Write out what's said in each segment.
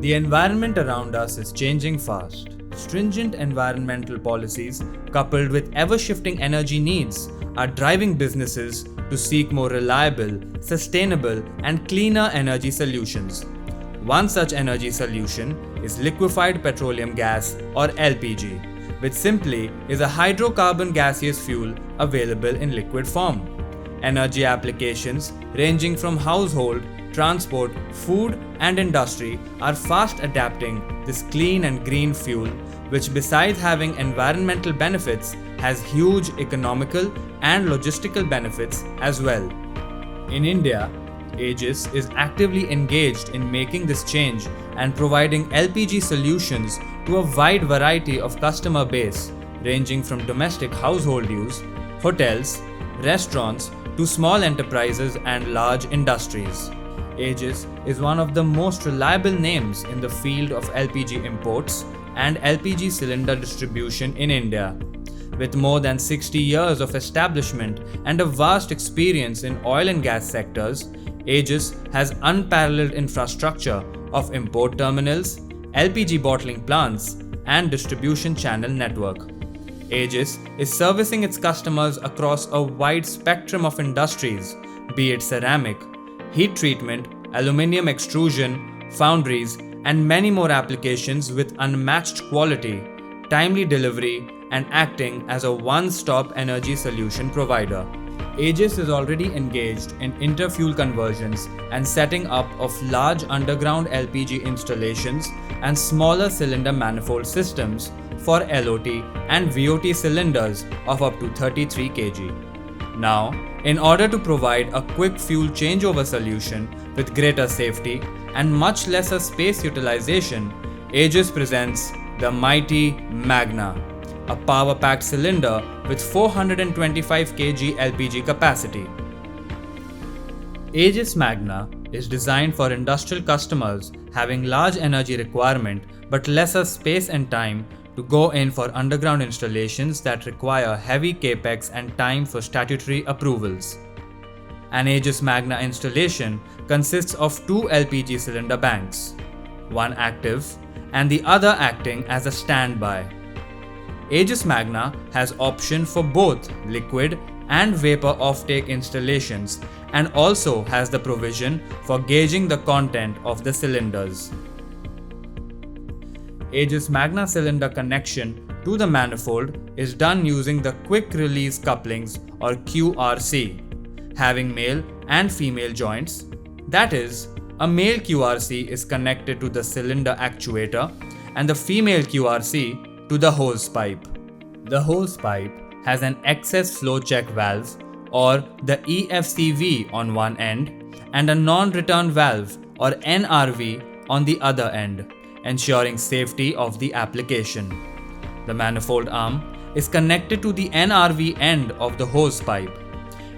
The environment around us is changing fast. Stringent environmental policies, coupled with ever-shifting energy needs, are driving businesses to seek more reliable, sustainable, and cleaner energy solutions. One such energy solution is liquefied petroleum gas or LPG, which simply is a hydrocarbon gaseous fuel available in liquid form. Energy applications ranging from household, transport, food, and industry are fast adapting this clean and green fuel, which besides having environmental benefits has huge economical and logistical benefits as well. In India, Aegis is actively engaged in making this change and providing LPG solutions to a wide variety of customer base, ranging from domestic household use, hotels, restaurants, to small enterprises and large industries. Aegis is one of the most reliable names in the field of LPG imports and LPG cylinder distribution in India. With more than 60 years of establishment and a vast experience in oil and gas sectors, Aegis has unparalleled infrastructure of import terminals, LPG bottling plants, and distribution channel network. Aegis is servicing its customers across a wide spectrum of industries, be it ceramic, heat treatment, aluminium extrusion, foundries, and many more applications with unmatched quality, timely delivery, and acting as a one-stop energy solution provider. Aegis is already engaged in interfuel conversions and setting up of large underground LPG installations and smaller cylinder manifold systems for LOT and VOT cylinders of up to 33 kg. Now, in order to provide a quick fuel changeover solution with greater safety and much lesser space utilization, Aegis presents the mighty Magna, a power-packed cylinder with 425 kg LPG capacity. Aegis Magna is designed for industrial customers having large energy requirement but lesser space and time to go in for underground installations that require heavy capex and time for statutory approvals. An Aegis Magna installation consists of two LPG cylinder banks, one active and the other acting as a standby. Aegis Magna has option for both liquid and vapor offtake installations and also has the provision for gauging the content of the cylinders. Aegis Magna cylinder connection to the manifold is done using the quick release couplings or QRC, having male and female joints. That is, a male QRC is connected to the cylinder actuator and the female QRC to the hose pipe. The hose pipe has an excess flow check valve or the EFCV on one end and a non-return valve or NRV on the other end, ensuring safety of the application. The manifold arm is connected to the NRV end of the hose pipe.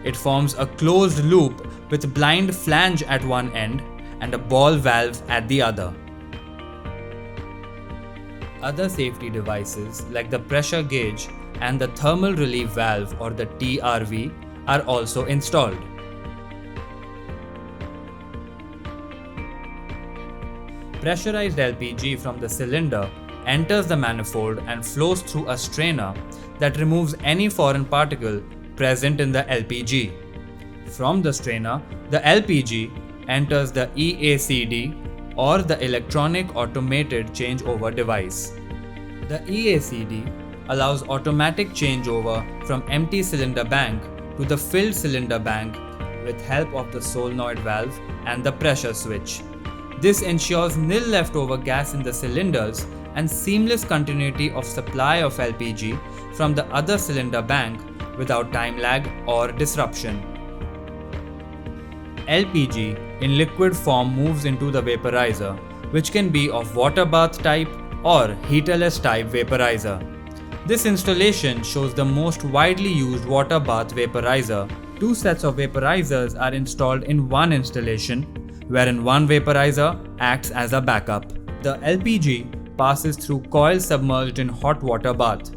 It forms a closed loop with blind flange at one end and a ball valve at the other. Other safety devices like the pressure gauge and the thermal relief valve or the TRV are also installed. Pressurized LPG from the cylinder enters the manifold and flows through a strainer that removes any foreign particle present in the LPG. From the strainer, the LPG enters the EACD or the Electronic Automated Changeover Device. The EACD allows automatic changeover from empty cylinder bank to the filled cylinder bank with help of the solenoid valve and the pressure switch. This ensures nil leftover gas in the cylinders and seamless continuity of supply of LPG from the other cylinder bank without time lag or disruption. LPG in liquid form moves into the vaporizer, which can be of water bath type or heaterless type vaporizer. This installation shows the most widely used water bath vaporizer. Two sets of vaporizers are installed in one installation, wherein one vaporizer acts as a backup. The LPG passes through coil submerged in hot water bath.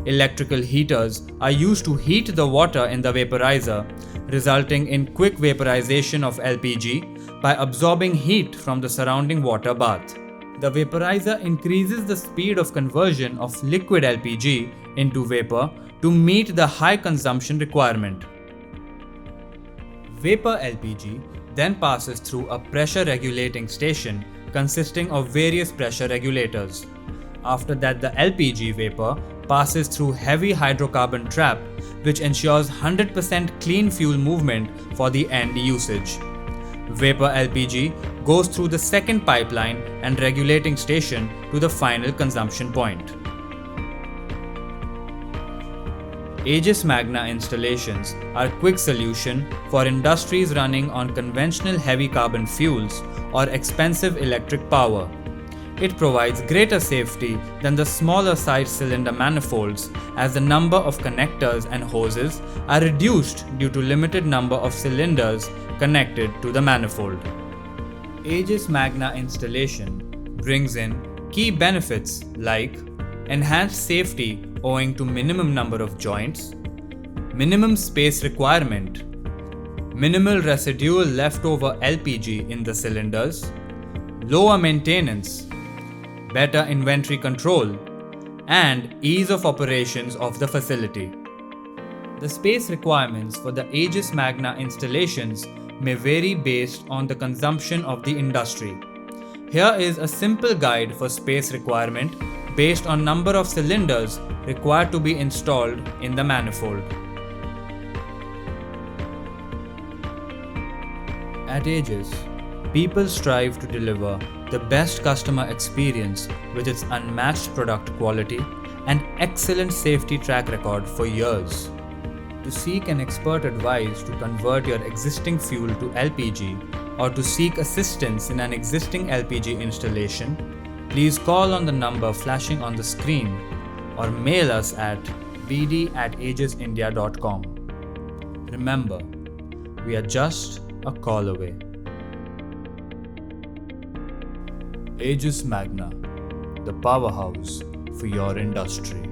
Electrical heaters are used to heat the water in the vaporizer, resulting in quick vaporization of LPG by absorbing heat from the surrounding water bath. The vaporizer increases the speed of conversion of liquid LPG into vapor to meet the high consumption requirement. Vapor LPG then passes through a pressure regulating station consisting of various pressure regulators. After that, the LPG vapor passes through heavy hydrocarbon trap, which ensures 100% clean fuel movement for the end usage. Vapor LPG goes through the second pipeline and regulating station to the final consumption point. Aegis Magna installations are quick solution for industries running on conventional heavy carbon fuels or expensive electric power. It provides greater safety than the smaller size cylinder manifolds, as the number of connectors and hoses are reduced due to limited number of cylinders connected to the manifold. Aegis Magna installation brings in key benefits like enhanced safety owing to minimum number of joints, minimum space requirement, minimal residual leftover LPG in the cylinders, lower maintenance, better inventory control, and ease of operations of the facility. The space requirements for the Aegis Magna installations may vary based on the consumption of the industry. Here is a simple guide for space requirement based on number of cylinders required to be installed in the manifold. At Aegis, people strive to deliver the best customer experience with its unmatched product quality and excellent safety track record for years. To seek an expert advice to convert your existing fuel to LPG or to seek assistance in an existing LPG installation, please call on the number flashing on the screen or mail us at bd@aegisindia.com. Remember, we are just a call away. Aegis Magna, the powerhouse for your industry.